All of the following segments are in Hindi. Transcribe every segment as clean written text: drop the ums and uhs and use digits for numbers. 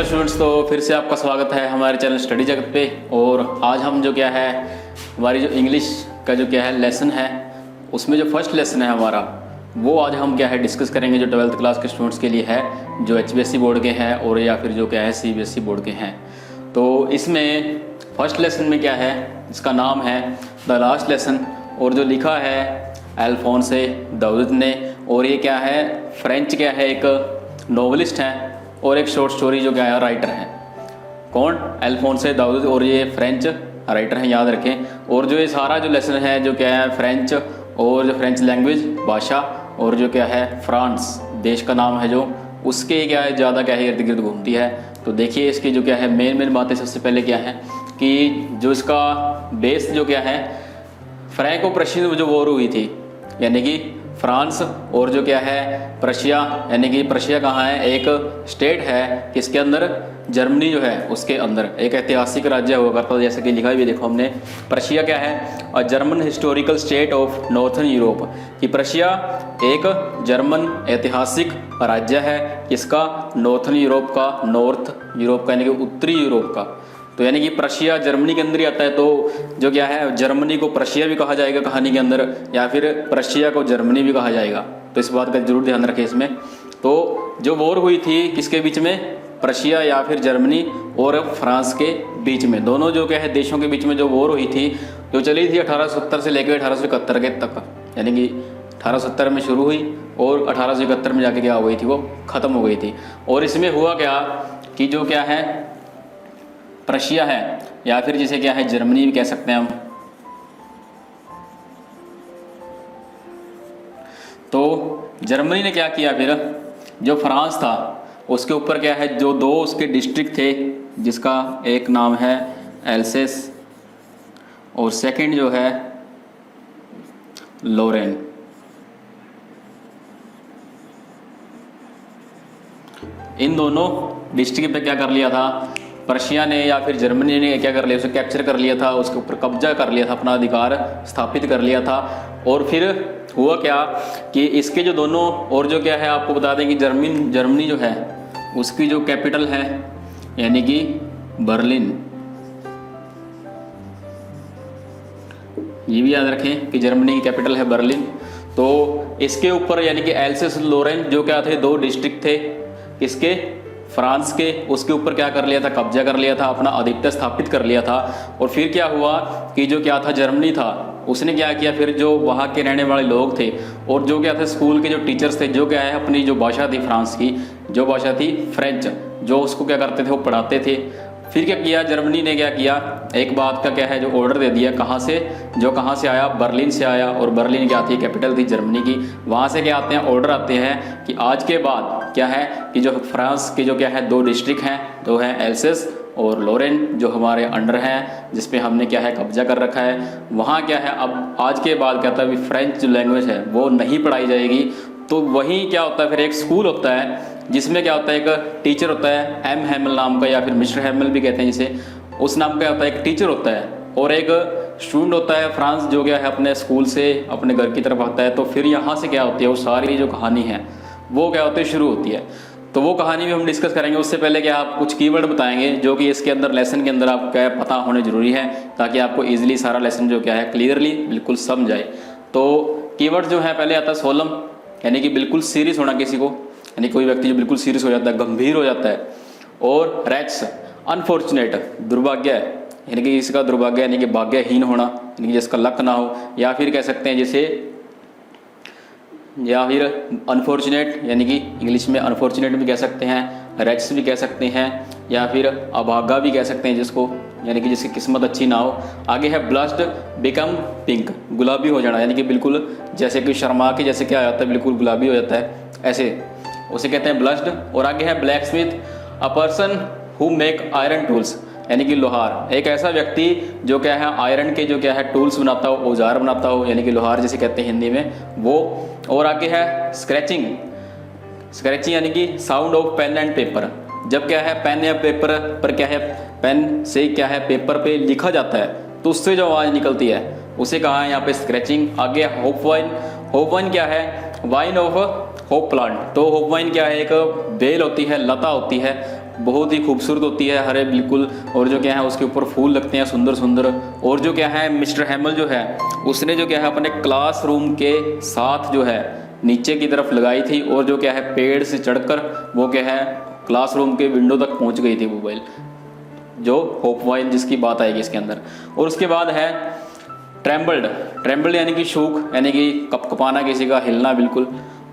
स्टूडेंट्स, तो फिर से आपका स्वागत है हमारे चैनल स्टडी जगत पे। और आज हम जो क्या है हमारी जो इंग्लिश का जो क्या है लेसन है, उसमें जो फर्स्ट लेसन है हमारा, वो आज हम क्या है डिस्कस करेंगे, जो 12th क्लास के स्टूडेंट्स के लिए है, जो HBSC बोर्ड के हैं और या फिर जो क्या है CBSE बोर्ड के हैं। तो इसमें फर्स्ट लेसन में क्या है, इसका नाम है द लास्ट लेसन, और जो लिखा है अल्फोंसे दाऊद ने। और ये क्या है, फ्रेंच क्या है, एक नॉवलिस्ट हैं और एक शॉर्ट स्टोरी जो क्या है राइटर हैं। कौन? अल्फोंसे दाऊद, और ये फ्रेंच राइटर हैं, याद रखें। और जो ये सारा जो लेसन है जो क्या है फ्रेंच, और जो फ्रेंच लैंग्वेज भाषा, और जो क्या है फ्रांस देश का नाम है, जो उसके क्या है ज़्यादा क्या है इर्द गिर्द घूमती है। तो देखिए इसकी जो क्या है मेन बातें सबसे पहले क्या है कि जो इसका बेस जो क्या है, फ्रैंको प्रशियन जो वॉर हुई थी, यानी कि फ्रांस और जो क्या है प्रशिया, यानी कि प्रशिया कहाँ है, एक स्टेट है किसके अंदर, जर्मनी जो है उसके अंदर एक ऐतिहासिक राज्य हुआ करता था, जैसे कि लिखा भी देखो हमने। प्रशिया क्या है, a German historical state of northern Europe, कि प्रशिया एक जर्मन ऐतिहासिक राज्य है किसका, नॉर्थन यूरोप का, नॉर्थ यूरोप का यानी कि उत्तरी यूरोप का। तो यानी कि प्रशिया जर्मनी के अंदर ही आता है, तो जो क्या है जर्मनी को प्रशिया भी कहा जाएगा कहानी के अंदर, या फिर प्रशिया को जर्मनी भी कहा जाएगा। तो इस बात का जरूर ध्यान रखें इसमें। तो जो वॉर हुई थी किसके बीच में, प्रशिया या फिर जर्मनी और फ्रांस के बीच में, दोनों जो क्या है देशों के बीच में जो वॉर हुई थी, जो चली थी 1870 से लेकर 1871 के तक, यानी कि 1870 में शुरू हुई और 1871 में जाके क्या हो गई थी, वो ख़त्म हो गई थी। और इसमें हुआ क्या कि जो क्या है प्रशिया है, या फिर जिसे क्या है जर्मनी भी कह सकते हैं हम, तो जर्मनी ने क्या किया फिर, जो फ्रांस था उसके ऊपर क्या है, जो दो उसके डिस्ट्रिक्ट थे, जिसका एक नाम है एल्सेस और सेकंड जो है लोरेन, इन दोनों डिस्ट्रिक्ट पे क्या कर लिया था प्रशिया ने या फिर जर्मनी ने, क्या कर लिया, उसे कैप्चर कर लिया था, उसके ऊपर कब्जा कर लिया था, अपना अधिकार स्थापित कर लिया था। और फिर हुआ क्या कि इसके जो दोनों, और जो क्या है आपको बता दें कि जर्मनी जो है उसकी जो कैपिटल है यानी कि बर्लिन, ये भी याद रखें कि जर्मनी की कैपिटल है बर्लिन। तो इसके ऊपर यानी कि एल्सेस लोरेन जो क्या थे, दो डिस्ट्रिक्ट थे किसके, फ्रांस के, उसके ऊपर क्या कर लिया था, कब्जा कर लिया था, अपना आधिपत्य स्थापित कर लिया था। और फिर क्या हुआ कि जो क्या था जर्मनी था, उसने क्या किया फिर, जो वहाँ के रहने वाले लोग थे और जो क्या थे स्कूल के जो टीचर्स थे, जो क्या है अपनी जो भाषा थी फ्रांस की, जो भाषा थी फ्रेंच, जो उसको क्या करते थे वो पढ़ाते थे। फिर क्या किया जर्मनी ने, क्या किया, एक बात का क्या है जो ऑर्डर दे दिया, कहाँ से, जो कहाँ से आया, बर्लिन से आया। और बर्लिन क्या थी, कैपिटल थी जर्मनी की। वहाँ से क्या आते हैं, ऑर्डर आते हैं कि आज के बाद क्या है कि जो फ्रांस के जो क्या है दो डिस्ट्रिक्ट हैं, दो हैं एल्सेस और लोरेन, जो हमारे अंडर हैं, जिस पे हमने क्या है कब्जा कर रखा है, वहाँ क्या है अब आज के बाद क्या था, फ्रेंच जो लैंग्वेज है वो नहीं पढ़ाई जाएगी। तो वहीं क्या होता है फिर, एक स्कूल होता है जिसमें क्या होता है, एक टीचर होता है एम हैमल नाम का, या फिर मिस्टर हैमल भी कहते हैं जिसे, उस नाम का होता है, एक टीचर होता है, और एक स्टूडेंट होता है फ्रांस, जो क्या है अपने स्कूल से अपने घर की तरफ आता है। तो फिर यहाँ से क्या होती है, वो सारी जो कहानी है वो क्या होती है, शुरू होती है। तो वो कहानी भी हम डिस्कस करेंगे। उससे पहले क्या आप कुछ कीवर्ड बताएंगे जो कि इसके अंदर लेसन के अंदर आपको क्या पता होने जरूरी है, ताकि आपको ईजिली सारा लेसन जो क्या है क्लियरली बिल्कुल समझ आए। तो कीवर्ड जो है, पहले आता है सोलम, यानी कि बिल्कुल सीरियस होना किसी को, यानी कोई व्यक्ति जो बिल्कुल सीरियस हो जाता है, गंभीर हो जाता है। और रैट्स अनफॉर्चुनेट, दुर्भाग्य, यानी कि इसका दुर्भाग्य यानी कि भाग्यहीन होना, यानी कि जिसका लक ना हो, या फिर कह सकते हैं जिसे, या फिर अनफॉर्चुनेट यानी कि इंग्लिश में अनफॉर्चुनेट भी कह सकते हैं, रैट्स भी कह सकते हैं, या फिर अभागा भी कह सकते हैं जिसको, यानी कि जिसकी किस्मत अच्छी ना हो। आगे है ब्लश्ड बिकम पिंक, गुलाबी हो जाना, यानी कि बिल्कुल जैसे कि शर्मा के जैसे क्या जाता है, बिल्कुल गुलाबी हो जाता है, ऐसे उसे कहते हैं ब्लश्ड। और आगे है black Smith, a person who make iron tools, यानी कि लोहार, एक ऐसा व्यक्ति जो क्या है आयरन के जो क्या है टूल्स बनाता हो, औजार बनाता हो, यानी कि लोहार जिसे कहते हैं हिंदी में वो। और आगे है स्क्रैचिंग, स्क्रैचिंग यानी कि sound of pen and paper, जब क्या है पेन या पेपर पर क्या है, पेन से क्या है पेपर पे लिखा जाता है तो उससे जो आवाज़ निकलती है उसे कहा है यहाँ पे स्क्रैचिंग। आगे होप वाइन, होप वाइन क्या है, वाइन ऑफ होप प्लांट, तो होप वाइन क्या है, एक बेल होती है, लता होती है, बहुत ही खूबसूरत होती है, हरे बिल्कुल, और जो क्या है उसके ऊपर फूल लगते हैं सुंदर सुंदर। और जो क्या है मिस्टर हैमल जो है उसने जो क्या है अपने क्लासरूम के साथ जो है नीचे की तरफ लगाई थी, और जो क्या है पेड़ से चढ़कर वो क्या है क्लासरूम के विंडो तक पहुंच गई थी मोबाइल, जो होपवाइल जिसकी बात आएगी इसके अंदर। और उसके बाद है ट्रेम्बल्ड, ट्रेम्बल्ड यानी कि शूक, यानी कि कपकपाना, किसी का हिलना बिल्कुल।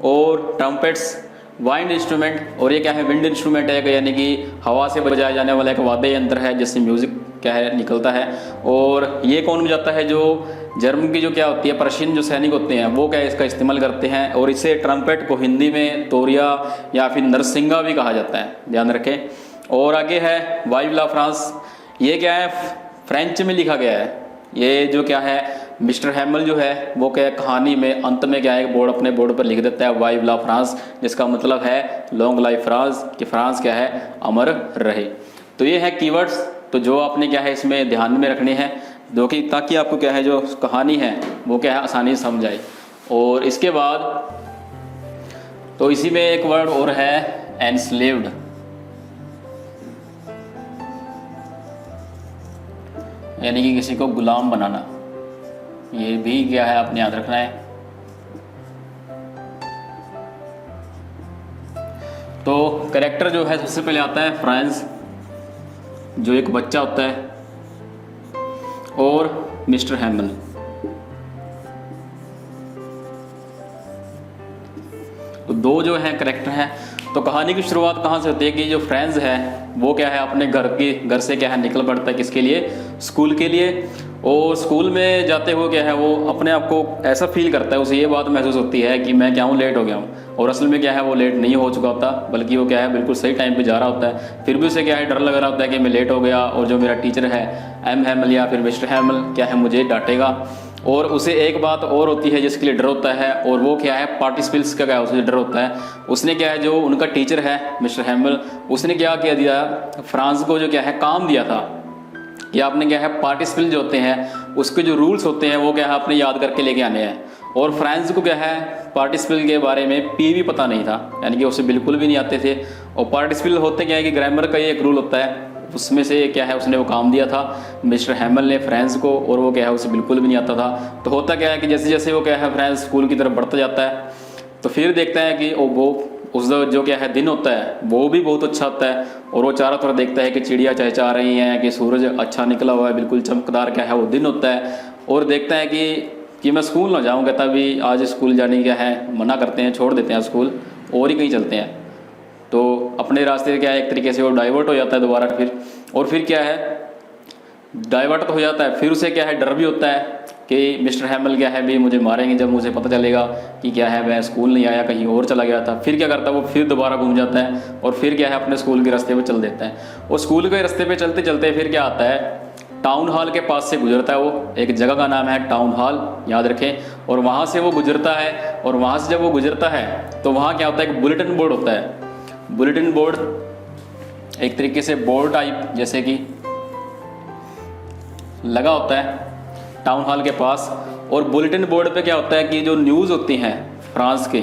और ट्रम्पेट्स वाइंड इंस्ट्रूमेंट, और ये क्या है विंड इंस्ट्रूमेंट है, यानी कि हवा से बजाया जाने वाला एक वाद्य यंत्र है जिससे म्यूजिक क्या है निकलता है। और ये कौन बजाता है, जो जर्मन की जो क्या होती है पर्शियन जो सैनिक होते हैं वो क्या है इसका इस्तेमाल करते हैं। और इसे ट्रम्पेट को हिंदी में तोरिया या फिर नरसिंगा भी कहा जाता है, ध्यान रखें। और आगे है वाइव ला फ्रांस, ये क्या है फ्रेंच में लिखा गया है। ये जो क्या है मिस्टर हैमल जो है वो क्या है कहानी में अंत में क्या है बोर्ड अपने बोर्ड पर लिख देता है वाइव ला फ्रांस, जिसका मतलब है लॉन्ग लाइफ फ्रांस, कि फ्रांस क्या है अमर रहे। तो ये है कीवर्ड्स, तो जो आपने क्या है इसमें ध्यान में रखने हैं, जो कि ताकि आपको क्या है जो कहानी है वो क्या है आसानी से समझ आए। और इसके बाद तो इसी में एक वर्ड और है एनस्लेव्ड, यानी कि किसी को गुलाम बनाना। ये भी क्या है आपने याद रखना है। तो कैरेक्टर जो है सबसे पहले आता है फ्रांस, जो एक बच्चा होता है, और मिस्टर हैमल। तो दो जो है कैरेक्टर हैं। तो कहानी की शुरुआत कहाँ से होती है कि जो फ्रेंड्स है वो क्या है अपने घर से क्या है निकल पड़ता है, किसके लिए, स्कूल के लिए। और स्कूल में जाते हुए क्या है वो अपने आप को ऐसा फील करता है, उसे ये बात महसूस होती है कि मैं क्या हूँ लेट हो गया हूँ। और असल में क्या है वो लेट नहीं हो चुका होता, बल्कि वो क्या है बिल्कुल सही टाइम पे जा रहा होता है। फिर भी उसे क्या है डर लग रहा होता है कि मैं लेट हो गया और जो मेरा टीचर है एम हैमल या फिर मिस्टर हैमल क्या है मुझे डांटेगा। और उसे एक बात और होती है जिसके लिए डर होता है, और वो क्या है पार्टिसिपल्स का क्या है उसे डर होता है। उसने क्या है जो उनका टीचर है मिस्टर हैमल, उसने क्या किया दिया फ्रांस को जो क्या है काम दिया था कि आपने क्या है पार्टिसिपल जो होते हैं उसके जो रूल्स होते हैं वो क्या है आपने याद करके लेके आने हैं। और फ्रांस को क्या है पार्टिसिपल के बारे में पी भी पता नहीं था, यानी कि उसे बिल्कुल भी नहीं आते थे। और पार्टिसिपल होते क्या है कि ग्रामर का ये एक रूल होता है, उसमें से क्या है उसने वो काम दिया था मिस्टर हैमल ने फ्रांस को, और वो क्या है उसे बिल्कुल भी नहीं आता था। तो होता क्या है कि जैसे जैसे वो क्या है फ्रांस स्कूल की तरफ बढ़ता जाता है, तो फिर देखता है कि वो उस जो क्या है दिन होता है वो भी बहुत अच्छा होता है। और वो चारों तरफ देखता है कि चिड़िया चहचहा रही हैं, कि सूरज अच्छा निकला हुआ है बिल्कुल चमकदार क्या है वो दिन होता है। और देखता है कि मैं स्कूल ना जाऊँ, कहता भी आज स्कूल जाने क्या है मना करते हैं, छोड़ देते हैं स्कूल और ही कहीं चलते हैं। तो अपने रास्ते क्या है एक तरीके से वो डाइवर्ट हो जाता है दोबारा फिर। और फिर क्या है डाइवर्ट तो हो जाता है, फिर उसे क्या है डर भी होता है कि मिस्टर हैमल क्या है भी मुझे मारेंगे जब मुझे पता चलेगा कि क्या है मैं स्कूल नहीं आया कहीं और चला गया था। फिर क्या करता है वो फिर दोबारा घूम जाता है और फिर क्या है अपने स्कूल के रास्ते पे चल देता है। और स्कूल के रास्ते पे चलते चलते फिर क्या आता है टाउन हॉल के पास से गुजरता है, वो एक जगह का नाम है टाउन हॉल, याद रखें। और वहाँ से वो गुजरता है, और वहाँ से जब वो गुजरता है तो वहाँ क्या होता है एक बुलेटिन बोर्ड होता है। बुलेटिन बोर्ड एक तरीके से बोर्ड टाइप जैसे कि लगा होता है टाउन हॉल के पास। और बुलेटिन बोर्ड पे क्या होता है कि जो न्यूज़ होती हैं फ्रांस के,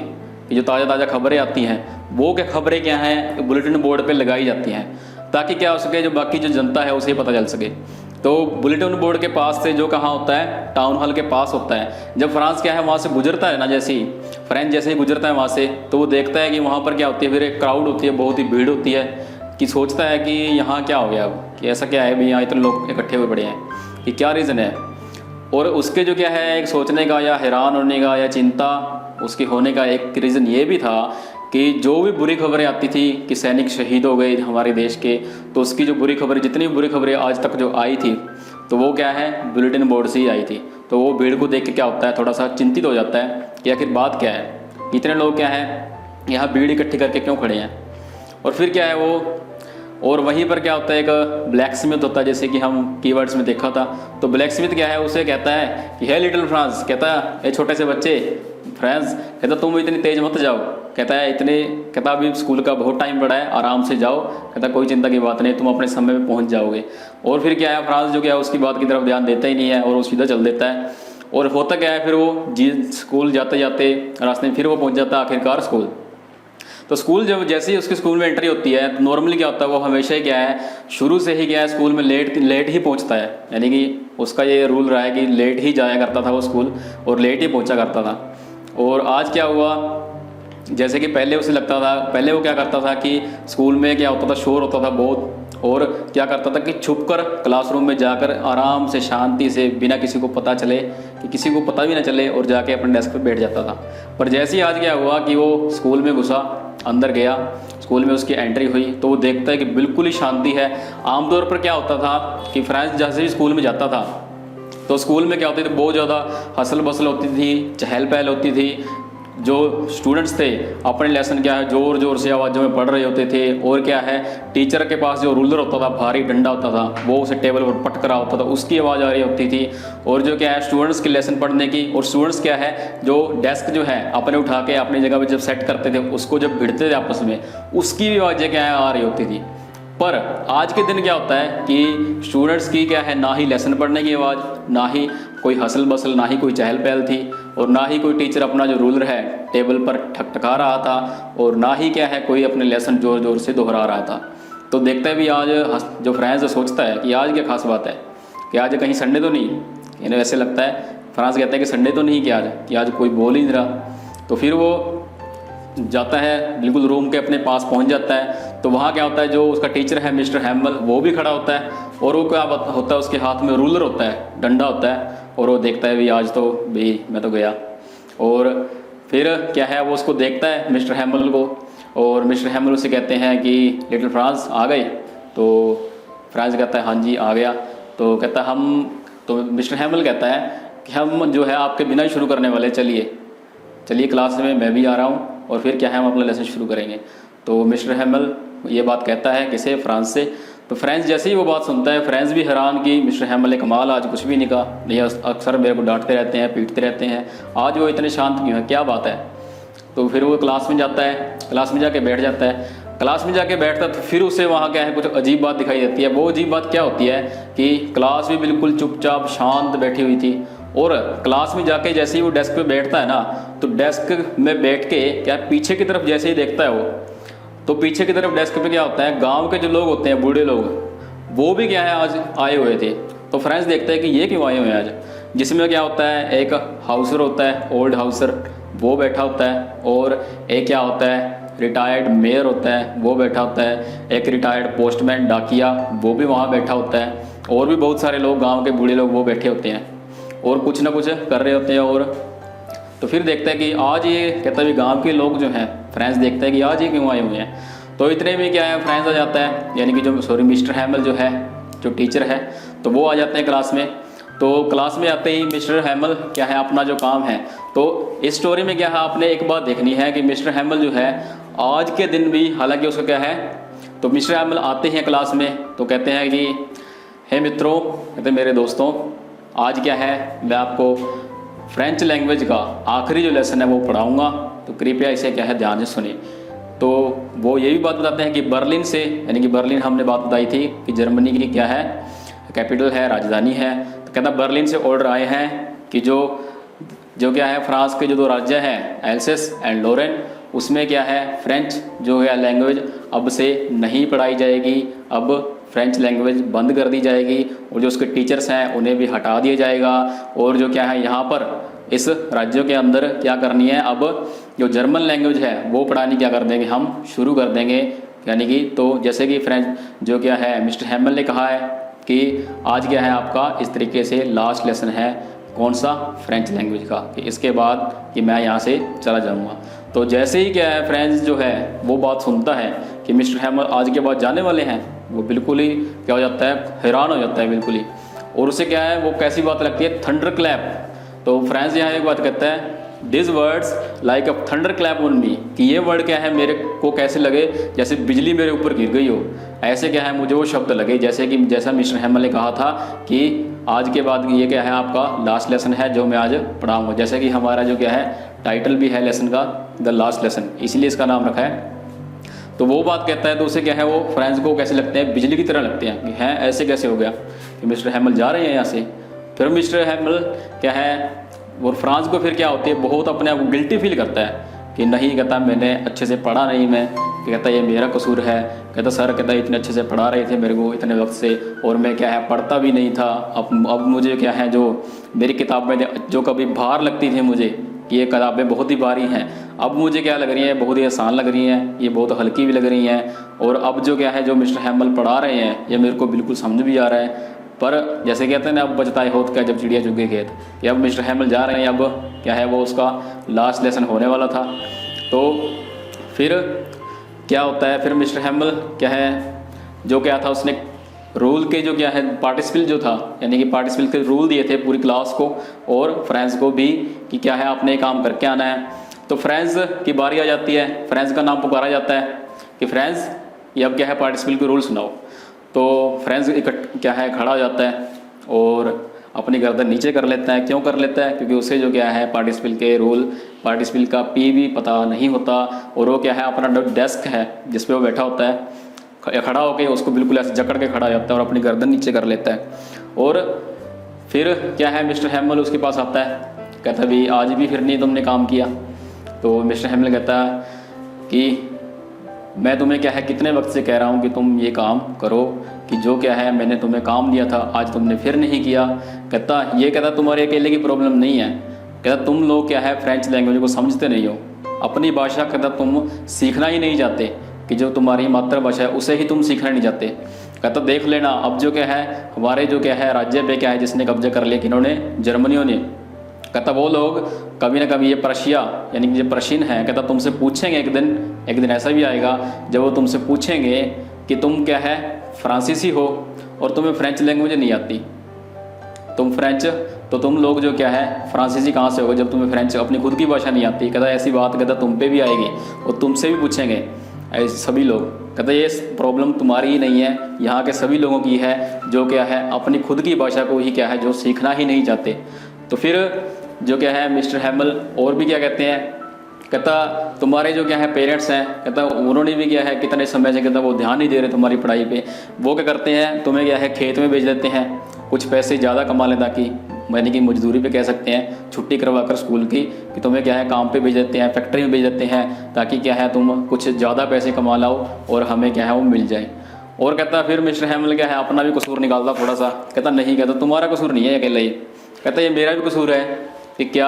जो ताज़ा ताज़ा खबरें आती हैं वो क्या खबरें क्या हैं बुलेटिन बोर्ड पे लगाई जाती हैं, ताकि क्या हो सके जो बाकी जो जनता है उसे पता चल सके। तो बुलेटिन बोर्ड के पास से जो कहाँ होता है टाउन हॉल के पास होता है। जब फ्रांस क्या है वहाँ से गुजरता है ना, जैसे ही फ्रेंच जैसे ही गुजरता है वहाँ से, तो वो देखता है कि वहाँ पर क्या होती है फिर एक क्राउड होती है, बहुत ही भीड़ होती है, कि सोचता है कि यहाँ क्या हो गया अब, कि ऐसा क्या है भी यहाँ इतने लोग इकट्ठे हुए पड़े हैं, कि क्या रीज़न है। और उसके जो क्या है एक सोचने का या हैरान होने का या चिंता उसके होने का एक रीज़न ये भी था कि जो भी बुरी खबरें आती थी कि सैनिक शहीद हो गए हमारे देश के, तो उसकी जो बुरी खबरें जितनी बुरी खबरें आज तक जो आई थी तो वो क्या है बुलेटिन बोर्ड से ही आई थी। तो वो भीड़ को देख के क्या होता है थोड़ा सा चिंतित हो जाता है कि आखिर बात क्या है, इतने लोग क्या है यहाँ भीड़ इकट्ठी करके क्यों खड़े हैं। और फिर क्या है वो, और वहीं पर क्या होता है एक ब्लैक स्मिथ होता है, जैसे कि हम कीवर्ड्स में देखा था। तो ब्लैक स्मिथ क्या है उसे कहता है कि है लिटिल फ्रांस, कहता है ये छोटे से बच्चे फ्रांस, कहता तुम इतनी तेज़ मत जाओ, कहता है इतने, कहता अभी स्कूल का बहुत टाइम पड़ा है आराम से जाओ, कहता कोई चिंता की बात नहीं तुम अपने समय में पहुंच जाओगे। और फिर क्या है फ्रांस जो क्या है उसकी बात की तरफ ध्यान देता ही नहीं है और वो सीधा चल देता है। और होता क्या है फिर वो जी स्कूल जाते जाते रास्ते में फिर वो पहुँच जाता है आखिरकार स्कूल। तो स्कूल जब जैसे ही उसके स्कूल में एंट्री होती है तो नॉर्मली क्या होता है, वो हमेशा ही क्या है, शुरू से ही क्या है, स्कूल में लेट ही पहुंचता है। यानी कि उसका ये रूल रहा है कि लेट ही जाया करता था वो स्कूल और लेट ही पहुंचा करता था। और आज क्या हुआ, जैसे कि पहले उसे लगता था, पहले वो क्या करता था कि स्कूल में क्या होता था, शोर होता था बहुत, और क्या करता था कि छुपकर क्लासरूम में जाकर आराम से शांति से बिना किसी को पता चले, कि किसी को पता भी ना चले, और जाके अपने डेस्क पे बैठ जाता था। पर जैसे ही आज क्या हुआ कि वो स्कूल में घुसा, अंदर गया, स्कूल में उसकी एंट्री हुई, तो वो देखता है कि बिल्कुल ही शांति है। आमतौर पर क्या होता था कि फ्रांस जैसे ही स्कूल में जाता था तो स्कूल में क्या होती थी, बहुत ज़्यादा हसल बसल होती थी, चहल पहल होती थी। जो स्टूडेंट्स थे अपने लेसन क्या है ज़ोर ज़ोर से आवाज़ों में पढ़ रहे होते थे, और क्या है, टीचर के पास जो रूलर होता था, भारी डंडा होता था, वो उसे टेबल पर पटक रहा होता था, उसकी आवाज़ आ रही होती थी। और जो क्या है, स्टूडेंट्स के लेसन पढ़ने की, और स्टूडेंट्स क्या है, जो डेस्क जो है अपने उठा के अपनी जगह पर जब सेट करते थे, उसको जब भिड़ते थे आपस में, उसकी भी आवाज़ें क्या है आ रही होती थी। पर आज के दिन क्या होता है कि स्टूडेंट्स की क्या है, ना ही लेसन पढ़ने की आवाज़, ना ही कोई हसल बसल, ना ही कोई चहल पहल थी, और ना ही कोई टीचर अपना जो रूलर है टेबल पर ठकठका रहा था, और ना ही क्या है कोई अपने लेसन ज़ोर ज़ोर से दोहरा रहा था। तो देखता है भी आज जो फ्रांस सोचता है कि आज क्या खास बात है, कि आज कहीं संडे तो नहीं, इन्हें ऐसे लगता है, फ्रांस कहता है कि संडे तो नहीं कि आज कोई बोल ही नहीं रहा। तो फिर वो जाता है, बिल्कुल रूम के अपने पास पहुंच जाता है। तो वहाँ क्या होता है, जो उसका टीचर है मिस्टर हैमल, वो भी खड़ा होता है, और वो क्या होता है, उसके हाथ में रूलर होता है, डंडा होता है, और वो देखता है भी आज तो भी मैं तो गया। और फिर क्या है, वो उसको देखता है मिस्टर हैमल को, और मिस्टर हैमल उसे कहते हैं कि लिटिल फ्रांस आ गए। तो फ्रांस कहता है हाँ जी आ गया। तो कहता है तो मिस्टर हैमल कहता है कि हम जो है आपके बिना ही शुरू करने वाले, चलिए क्लास में मैं भी आ रहा हूँ, और फिर क्या है, हम अपना लेसन शुरू करेंगे। तो मिस्टर हैमल ये बात कहता है किसे, फ्रांस से। तो फ्रांस जैसे ही वो बात सुनता है, फ्रांस भी हैरान कि मिस्टर हैमल ने कमाल, आज कुछ भी नहीं कहा, नहीं अक्सर मेरे को डांटते रहते हैं, पीटते रहते हैं, आज वो इतने शांत क्यों है, क्या बात है। तो फिर वो क्लास में जाता है, क्लास में जाके बैठ जाता है। क्लास में जाके बैठता तो फिर उसे वहाँ क्या है, कुछ अजीब बात दिखाई देती है। वो अजीब बात क्या होती है कि क्लास भी बिल्कुल चुपचाप शांत बैठी हुई थी, और क्लास में जाके जैसे ही वो डेस्क पे बैठता है ना, तो डेस्क में बैठ के क्या पीछे की तरफ जैसे ही देखता है वो, तो पीछे की तरफ डेस्क पे क्या होता है, गांव के जो लोग होते हैं, बूढ़े लोग, वो भी क्या है आज आए हुए थे। तो फ्रेंड्स देखते हैं कि ये क्यों आए हुए हैं आज, जिसमें क्या होता है, एक हाउसर होता है, ओल्ड हाउसर, वो बैठा होता है, और एक क्या होता है, रिटायर्ड मेयर होता है, वो बैठा होता है, एक रिटायर्ड पोस्टमैन डाकिया, वो भी वहाँ बैठा होता है, और भी बहुत सारे लोग, गाँव के बूढ़े लोग, वो बैठे होते हैं और कुछ ना कुछ कर रहे होते हैं। और तो फिर देखता है कि आज ये कहता है गांव के लोग जो हैं, फ्रेंड्स देखता है कि आज ये क्यों आए हुए हैं। तो इतने में क्या है, फ्रेंड्स आ जाता है, यानी कि जो मिस्टर हैमल जो है, जो टीचर है, तो वो आ जाते हैं क्लास में। तो क्लास में आते ही मिस्टर हैमल क्या है, अपना जो काम है, तो इस स्टोरी में क्या है, आपने एक बात देखनी है कि मिस्टर हैमल जो है आज के दिन भी, हालांकि उसका क्या है, तो मिस्टर हैमल आते हैं क्लास में, तो कहते हैं कि हे मित्रों, कहते हैं मेरे दोस्तों, आज क्या है, मैं आपको फ्रेंच लैंग्वेज का आखिरी जो लेसन है वो पढ़ाऊंगा, तो कृपया इसे क्या है ध्यान से सुनिए। तो वो ये भी बात बताते हैं कि बर्लिन से, यानी कि बर्लिन हमने बात बताई थी कि जर्मनी की क्या है, कैपिटल है, राजधानी है। तो कहता बर्लिन से ऑर्डर आए हैं कि जो क्या है, फ्रांस के जो दो राज्य हैं, एल्सेस एंड लोरेन, उसमें क्या है, फ्रेंच जो है लैंग्वेज अब से नहीं पढ़ाई जाएगी, अब फ्रेंच लैंग्वेज बंद कर दी जाएगी, और जो उसके टीचर्स हैं उन्हें भी हटा दिया जाएगा। और जो क्या है, यहाँ पर इस राज्यों के अंदर क्या करनी है, अब जो जर्मन लैंग्वेज है वो पढ़ानी क्या कर देंगे, हम शुरू कर देंगे। यानी कि तो जैसे कि फ्रेंच जो क्या है, मिस्टर हैमल ने कहा है कि आज क्या है आपका इस तरीके से लास्ट लेसन है, कौन सा, फ्रेंच लैंग्वेज का, कि इसके बाद कि मैं यहाँ से चला जाऊँगा। तो जैसे ही क्या है, फ्रेंच जो है वो बात सुनता है कि मिस्टर हैमल आज के बाद जाने वाले हैं, वो बिल्कुल ही क्या हो जाता है, हैरान हो जाता है बिल्कुल ही। और उसे क्या है, वो कैसी बात लगती है, थंडर क्लैप। तो फ्रेंच यहाँ एक बात कहता है, this words like a thunder clap on me, कि ये वर्ड क्या है, मेरे को कैसे लगे जैसे बिजली मेरे ऊपर गिर गई हो, ऐसे क्या है मुझे वो शब्द लगे, जैसा मिस्टर हैमल ने कहा था कि आज के बाद ये क्या है आपका लास्ट लेसन है जो मैं आज पढ़ाऊँगा। जैसे कि हमारा जो क्या है टाइटल भी है लेसन का, द लास्ट लेसन, इसीलिए इसका नाम रखा है। तो वो बात कहता है, तो उसे क्या है, वो फ्रेंड्स को कैसे लगते हैं, बिजली की तरह लगते हैं कि हैं ऐसे कैसे हो गया कि मिस्टर हैमल जा रहे हैं यहाँ से। फिर मिस्टर हैमल क्या है, और फ्रांस को फिर क्या होती है, बहुत अपने आप को गिल्टी फील करता है कि नहीं, कहता मैंने अच्छे से पढ़ा नहीं, मैं कहता ये मेरा कसूर है। कहता सर, कहता इतने अच्छे से पढ़ा रहे थे मेरे को इतने वक्त से, और मैं क्या है पढ़ता भी नहीं था। अब मुझे क्या है, जो मेरी किताबें जो कभी भार लगती थी मुझे कि ये किताबें बहुत ही भारी हैं, अब मुझे क्या लग रही हैं, बहुत ही आसान लग रही हैं, ये बहुत हल्की भी लग रही हैं। और अब जो क्या है, जो मिस्टर हैमल पढ़ा रहे हैं ये मेरे को बिल्कुल समझ भी आ रहा है। पर जैसे कहते हैं ना, अब बचता है होत का जब चिड़िया चुगे खेत, कि अब मिस्टर हैमल जा रहे हैं, अब क्या है वो उसका लास्ट लेसन होने वाला था। तो फिर क्या होता है, फिर मिस्टर हैमल क्या है, जो क्या था उसने रूल के जो क्या है पार्टिसिपल जो था, यानी कि पार्टिसिपल के रूल दिए थे पूरी क्लास को और फ्रेंड्स को भी कि क्या है आपने काम करके आना है। तो फ्रेंड्स की बारी आ जाती है, फ्रेंड्स का नाम पुकारा जाता है कि फ्रेंड्स ये अब क्या है पार्टिसिपल के रूल सुनाओ। तो फ्रेंड्स क्या है खड़ा हो जाता है और अपनी गर्दन नीचे कर लेता है। क्यों कर लेता है? क्योंकि उसे जो क्या है पार्टिसिपल के रूल, पार्टिसिपल का पी भी पता नहीं होता, और वो क्या है अपना डेस्क है जिस पे वो बैठा होता है, खड़ा होकर उसको बिल्कुल ऐसे जकड़ के खड़ा हो जाता है और अपनी गर्दन नीचे कर लेता है। और फिर क्या है मिस्टर हैमल उसके पास आता है, कहता है भी आज भी फिर नहीं तुमने काम किया। तो मिस्टर हैमल कहता है कि मैं तुम्हें क्या है कितने वक्त से कह रहा हूँ कि तुम ये काम करो, कि जो क्या है मैंने तुम्हें काम दिया था आज तुमने फिर नहीं किया। कहता तुम्हारे अकेले की प्रॉब्लम नहीं है, कहता तुम लोग क्या है फ्रेंच लैंग्वेज को समझते नहीं हो, अपनी भाषा कहता तुम सीखना ही नहीं चाहते, कि जो तुम्हारी मातृभाषा है उसे ही तुम सीखना नहीं चाहते। कहता देख लेना अब जो क्या है हमारे जो क्या है राज्य पे क्या है जिसने कब्जा कर लिया, किन्होंने, जर्मनियों ने। कहता वो लोग कभी ना कभी ये प्रशिया यानी कि जो प्रशियन है, कहता तुमसे पूछेंगे एक दिन ऐसा भी आएगा जब वो तुमसे पूछेंगे कि तुम क्या है फ्रांसीसी हो और तुम्हें फ्रेंच लैंग्वेज नहीं आती, तुम फ्रेंच, तो तुम लोग जो क्या है फ्रांसीसी कहाँ से होगे जब तुम्हें फ्रेंच अपनी खुद की भाषा नहीं आती। कहता ऐसी बात कहता तुम पे भी आएगी और तुमसे भी पूछेंगे ऐसे सभी लोग। कहता ये प्रॉब्लम तुम्हारी ही नहीं है, यहाँ के सभी लोगों की है जो क्या है अपनी खुद की भाषा को ही क्या है जो सीखना ही नहीं चाहते। तो फिर जो क्या है मिस्टर हैमल और भी क्या कहते हैं, कहता तुम्हारे जो क्या है पेरेंट्स हैं, कहता उन्होंने भी क्या है कितने समय से कहता वो ध्यान नहीं दे रहे तुम्हारी पढ़ाई पे, वो क्या करते हैं तुम्हें क्या है खेत में भेज देते हैं, कुछ पैसे ज़्यादा कमा लें ताकि, यानी कि मजदूरी पे कह सकते हैं, छुट्टी करवा कर स्कूल की, कि तुम्हें क्या है काम पे भेज देते हैं, फैक्ट्री में भेज देते हैं ताकि क्या है तुम कुछ ज़्यादा पैसे कमा लाओ और हमें क्या है वो मिल जाए। और कहता फिर मिस्टर हैमल क्या है अपना भी कसूर निकालता थोड़ा सा, कहता नहीं, कहता तुम्हारा कसूर नहीं है अकेला, ये कहता ये मेरा भी कसूर है कि क्या,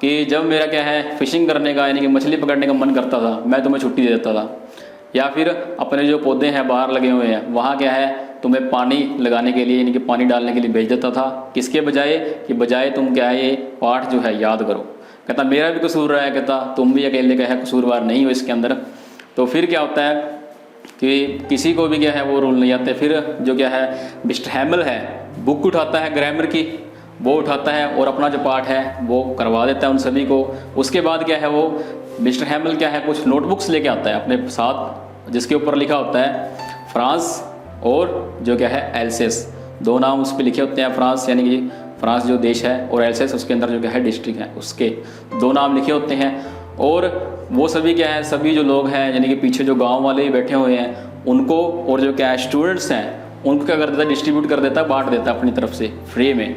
कि जब मेरा क्या है फ़िशिंग करने का यानी कि मछली पकड़ने का मन करता था मैं तुम्हें छुट्टी दे देता था, या फिर अपने जो पौधे हैं बाहर लगे हुए हैं वहाँ क्या है तुम्हें पानी लगाने के लिए यानी कि पानी डालने के लिए भेज देता था, किसके बजाय, कि बजाय तुम क्या है ये पाठ जो है याद करो। कहता मेरा भी कसूर रहा है, कहता तुम भी अकेले क्या है कसूरवार नहीं हो इसके अंदर। तो फिर क्या होता है कि किसी को भी क्या है वो रूल नहीं आते। फिर जो क्या है मिस्टर हैमल है बुक उठाता है ग्रामर की, वो उठाता है और अपना जो पाठ है वो करवा देता है उन सभी को। उसके बाद क्या है वो मिस्टर हैमल क्या है कुछ नोटबुक्स लेके आता है अपने साथ जिसके ऊपर लिखा होता है फ्रांस और जो क्या है एल्सेस, दो नाम उस पर लिखे होते हैं, फ्रांस यानी कि फ्रांस जो देश है और एल्सेस उसके अंदर जो क्या है डिस्ट्रिक्ट है, उसके दो नाम लिखे होते हैं। और वो सभी क्या है सभी जो लोग हैं यानी कि पीछे जो गाँव वाले बैठे हुए हैं उनको, और जो क्या है स्टूडेंट्स हैं उनको क्या कर देता है डिस्ट्रीब्यूट कर देता है, बांट देता है अपनी तरफ से फ्री में,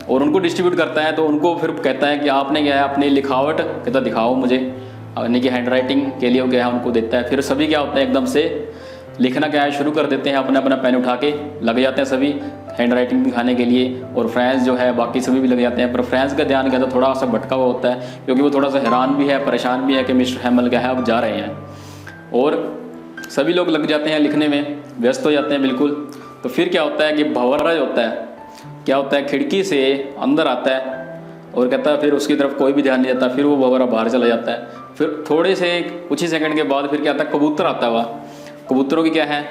और उनको डिस्ट्रीब्यूट करता है। तो उनको फिर कहता है कि आपने क्या है अपनी लिखावट कहता दिखाओ मुझे, यानी कि हैंड राइटिंग के लिए वो क्या है उनको देता है। फिर सभी क्या होता है एकदम से लिखना क्या है शुरू कर देते हैं, अपना अपना पेन उठा के लग जाते हैं सभी हैंड राइटिंग दिखाने के लिए। और फ्रेंड्स जो है बाकी सभी भी लग जाते हैं, पर फ्रेंड्स का ध्यान कहता थोड़ा सा भटका हुआ होता है क्योंकि वो थोड़ा सा हैरान भी है परेशान भी है कि मिस्टर हैमल क्या है अब जा रहे हैं। और सभी लोग लग जाते हैं लिखने में, व्यस्त हो जाते हैं बिल्कुल। तो फिर क्या होता है कि भंवरा जो होता है क्या होता है खिड़की से अंदर आता है और कहता है फिर उसकी तरफ कोई भी ध्यान नहीं देता, फिर वो भंवरा बाहर चला जाता है। फिर थोड़े से कुछ ही सेकंड के बाद फिर क्या आता है कबूतर आता है, वह कबूतरों की क्या है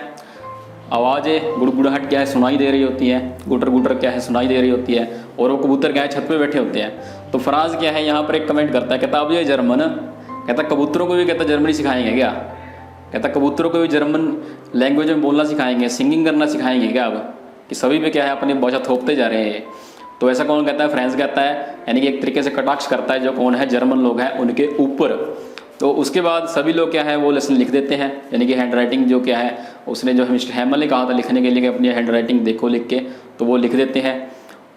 आवाज़ें गुड़गुड़ाहट क्या है सुनाई दे रही होती है, गुटर गुटर क्या है सुनाई दे रही होती है, और वो कबूतर क्या है छत पे बैठे होते हैं। तो फ्रांस क्या है यहाँ पर एक कमेंट करता है, कहता अब ये जर्मन, कहता कबूतरों को भी कहता जर्मनी सिखाएंगे क्या, कहता कबूतरों को भी जर्मन लैंग्वेज में बोलना सिखाएंगे, सिंगिंग करना सिखाएंगे क्या, अब कि सभी पे क्या है अपनी भाषा थोपते जा रहे हैं। तो ऐसा कौन कहता है, फ्रांस कहता है, यानी कि एक तरीके से कटाक्ष करता है जो कौन है जर्मन लोग हैं उनके ऊपर। तो उसके बाद सभी लोग क्या है वो लेसन लिख देते हैं, यानी कि हैंड राइटिंग जो क्या है उसने जो मिस्टर हैमल ने कहा था लिखने के लिए कि अपनी हैंड राइटिंग देखो लिख के, तो वो लिख देते हैं।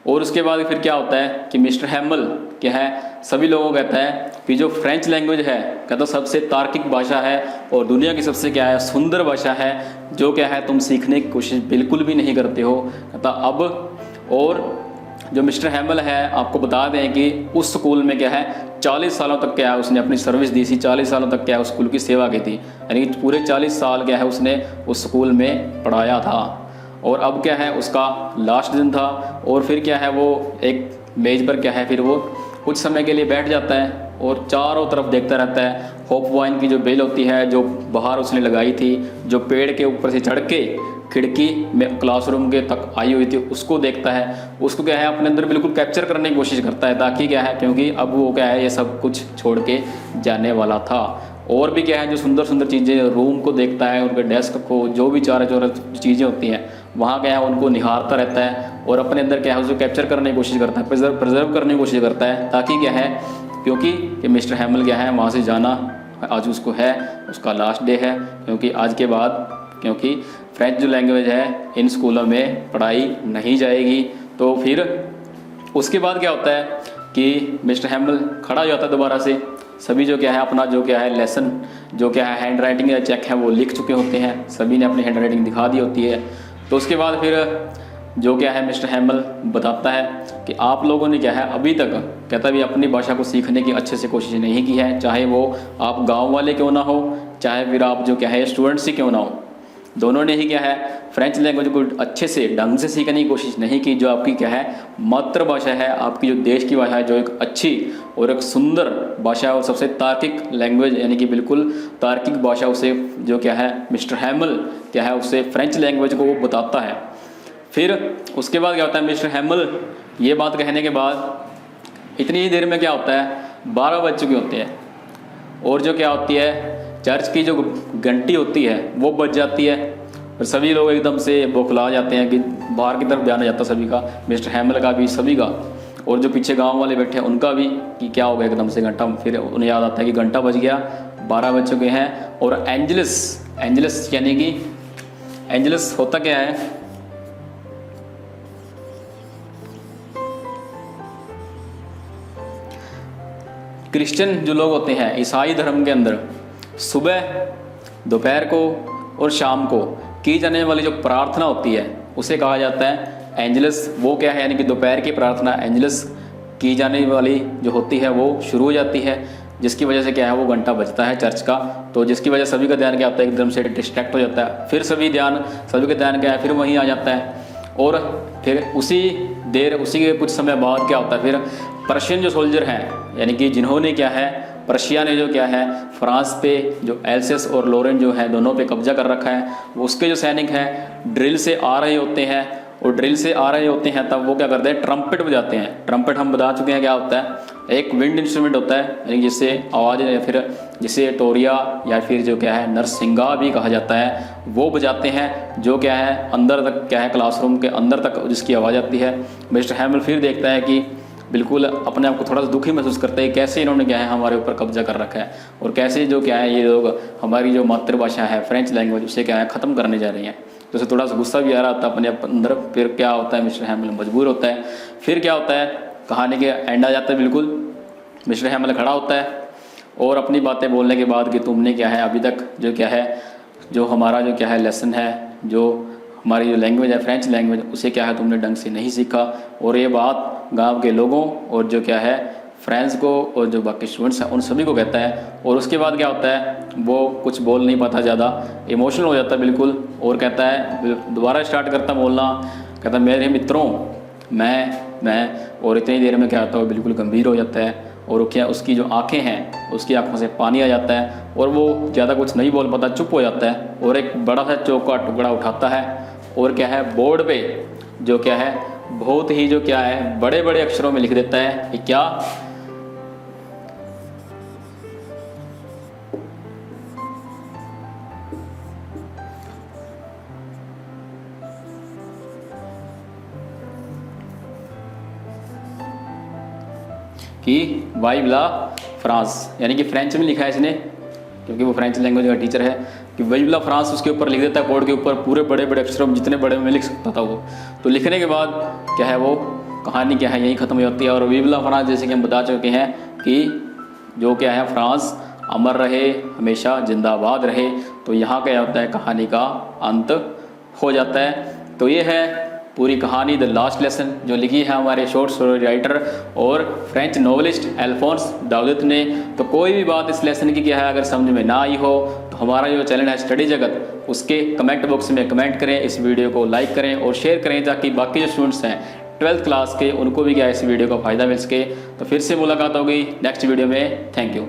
और उसके बाद फिर क्या होता है कि मिस्टर हैमल क्या है, सभी लोगों को कहता है कि जो फ्रेंच लैंग्वेज है कहता सबसे तार्किक भाषा है और दुनिया की सबसे क्या है सुंदर भाषा है, जो क्या है तुम सीखने की कोशिश बिल्कुल भी नहीं करते हो। कहता अब, और जो मिस्टर हैमल है आपको बता दें कि उस स्कूल में क्या है 40 सालों तक क्या है उसने अपनी सर्विस दी थी, 40 सालों तक क्या है उस स्कूल की सेवा की थी, यानी कि पूरे 40 साल क्या है उसने उस स्कूल में पढ़ाया था। और अब क्या है उसका लास्ट दिन था और फिर क्या है वो एक मेज पर क्या है फिर वो कुछ समय के लिए बैठ जाता है और चारों तरफ देखता रहता है। होप वाइन की जो बेल होती है जो बाहर उसने लगाई थी, जो पेड़ के ऊपर से चढ़ के खिड़की में क्लासरूम के तक आई हुई थी, उसको देखता है। उसको क्या है अपने अंदर बिल्कुल कैप्चर करने की कोशिश करता है, ताकि क्या है क्योंकि अब वो क्या है ये सब कुछ छोड़ के जाने वाला था। और भी क्या है जो सुंदर सुंदर चीज़ें रूम को देखता है, उनके डेस्क को, जो भी चार चौर चीज़ें होती हैं वहाँ क्या है उनको निहारता रहता है और अपने अंदर क्या है उसको कैप्चर करने की कोशिश करता है, प्रिजर्व करने की कोशिश करता है, ताकि क्या है क्योंकि ये मिस्टर हैमल क्या है वहाँ से जाना आज उसको है, उसका लास्ट डे है। क्योंकि आज के बाद क्योंकि फ्रेंच जो लैंग्वेज है इन स्कूलों में पढ़ाई नहीं जाएगी। तो फिर उसके बाद क्या होता है कि मिस्टर हैमल खड़ा हो जाता है दोबारा से। सभी जो क्या है अपना जो क्या है लेसन जो क्या है हैंड राइटिंग या चेक है वो लिख चुके होते हैं, सभी ने अपनी हैंड राइटिंग दिखा दी होती है। तो उसके बाद फिर जो क्या है मिस्टर हैमल बताता है कि आप लोगों ने क्या है अभी तक कहता भी अपनी भाषा को सीखने की अच्छे से कोशिश नहीं की है, चाहे वो आप गांव वाले क्यों ना हो, चाहे फिर आप जो क्या है स्टूडेंट्स ही क्यों ना हो, दोनों ने ही क्या है फ्रेंच लैंग्वेज को अच्छे से ढंग से सीखने की कोशिश नहीं की। जो आपकी क्या है मातृभाषा है, आपकी जो देश की भाषा है, जो एक अच्छी और एक सुंदर भाषा है और सबसे तार्किक लैंग्वेज यानी कि बिल्कुल तार्किक भाषा, उसे जो क्या है मिस्टर हैमल क्या है उससे फ्रेंच लैंग्वेज को वो बताता है। फिर उसके बाद क्या होता है मिस्टर हैमल ये बात कहने के बाद इतनी ही देर में क्या होता है 12 बज चुके होते हैं और जो क्या होती है चर्च की जो घंटी होती है वो बज जाती है और सभी लोग एकदम से बौखला जाते हैं कि बाहर की तरफ जाना जाता सभी का, मिस्टर हैमल का भी, सभी का, और जो पीछे गांव वाले बैठे हैं उनका भी कि क्या हो गया एकदम से घंटा। फिर उन्हें याद आता है कि घंटा बज गया, 12 बज चुके हैं। और एंजलस यानी कि एंजलस होता क्या है, क्रिश्चियन जो लोग होते हैं ईसाई धर्म के अंदर सुबह, दोपहर को और शाम को की जाने वाली जो प्रार्थना होती है उसे कहा जाता है एंजलस। वो क्या है यानी कि दोपहर की प्रार्थना एंजलस की जाने वाली जो होती है वो शुरू हो जाती है, जिसकी वजह से क्या है वो घंटा बजता है चर्च का। तो जिसकी वजह से सभी का ध्यान क्या होता है एकदम से डिस्ट्रैक्ट हो जाता है, फिर सभी का ध्यान क्या है फिर वहीं आ जाता है। और फिर उसी के कुछ समय बाद क्या होता है फिर पर्शियन जो सोल्जर हैं यानी कि जिन्होंने क्या है पर्शिया ने जो क्या है फ्रांस पे जो एल्सेस और लॉरेन जो है दोनों पे कब्जा कर रखा है, वो उसके जो सैनिक हैं ड्रिल से आ रहे होते हैं और ड्रिल से आ रहे होते हैं तब वो क्या करते हैं ट्रम्पेट बजाते हैं। ट्रम्पेट हम बता चुके हैं क्या होता है, एक विंड इंस्ट्रूमेंट होता है यानी जिससे आवाज़ या फिर जिसे तोरिया या फिर जो क्या है नरसिंगा भी कहा जाता है, वो बजाते हैं जो क्या है अंदर तक क्या है क्लासरूम के अंदर तक जिसकी आवाज़ आती है। मिस्टर हैमल फिर देखता है कि बिल्कुल अपने आप को थोड़ा सा दुखी महसूस करते हैं कैसे इन्होंने क्या है हमारे ऊपर कब्जा कर रखा है और कैसे जो क्या है ये लोग हमारी जो मातृभाषा है फ्रेंच लैंग्वेज उसे क्या है ख़त्म करने जा रही हैं। तो उसे थोड़ा सा गुस्सा भी आ रहा था अपने अंदर। फिर क्या होता है मिस्टर हैमल मजबूर होता है। फिर क्या होता है कहानी के एंड आ जाता है बिल्कुल। मिस्टर हैमल खड़ा होता है और अपनी बातें बोलने के बाद कि तुमने क्या है अभी तक जो क्या है जो हमारा जो क्या है लेसन है, जो हमारी जो लैंग्वेज है फ्रेंच लैंग्वेज, उसे क्या है तुमने ढंग से नहीं सीखा। और ये बात गांव के लोगों और जो क्या है फ्रेंड्स को और जो बाकी स्टूडेंट्स हैं उन सभी को कहता है। और उसके बाद क्या होता है वो कुछ बोल नहीं पाता, ज़्यादा इमोशनल हो जाता है बिल्कुल और कहता है दोबारा स्टार्ट करता बोलना, कहता है मेरे मित्रों मैं और इतनी देर में क्या होता है वो बिल्कुल गंभीर हो जाता है और क्या उसकी जो आंखें हैं उसकी आंखों से पानी आ जाता है और वो ज़्यादा कुछ नहीं बोल पाता, चुप हो जाता है और एक बड़ा सा चौक का टुकड़ा उठाता है और क्या है बोर्ड पे जो क्या है बहुत ही जो क्या है बड़े बड़े अक्षरों में लिख देता है कि क्या कि वाई विला फ्रांस, यानी कि फ्रेंच में लिखा है इसने क्योंकि वो फ्रेंच लैंग्वेज का टीचर है कि वाई विला फ्रांस उसके ऊपर लिख देता है बोर्ड के ऊपर पूरे बड़े बड़े अक्षरों में जितने बड़े में लिख सकता था वो। तो लिखने के बाद क्या है वो कहानी क्या है यही ख़त्म हो जाती है। और विव ला फ्रांस जैसे कि हम बता चुके हैं कि जो क्या है फ्रांस अमर रहे, हमेशा जिंदाबाद रहे, तो यहाँ क्या होता है कहानी का अंत हो जाता है। तो ये है पूरी कहानी द लास्ट लेसन जो लिखी है हमारे शॉर्ट स्टोरी राइटर और फ्रेंच नॉवलिस्ट अल्फोंस दाऊदत ने। तो कोई भी बात इस लेसन की क्या है अगर समझ में ना आई हो तो हमारा जो चैनल है स्टडी जगत उसके कमेंट बॉक्स में कमेंट करें, इस वीडियो को लाइक करें और शेयर करें ताकि बाकी जो स्टूडेंट्स हैं 12th क्लास के उनको भी क्या इस वीडियो का फ़ायदा मिल सके। तो फिर से मुलाकात होगी नेक्स्ट वीडियो में। Thank you.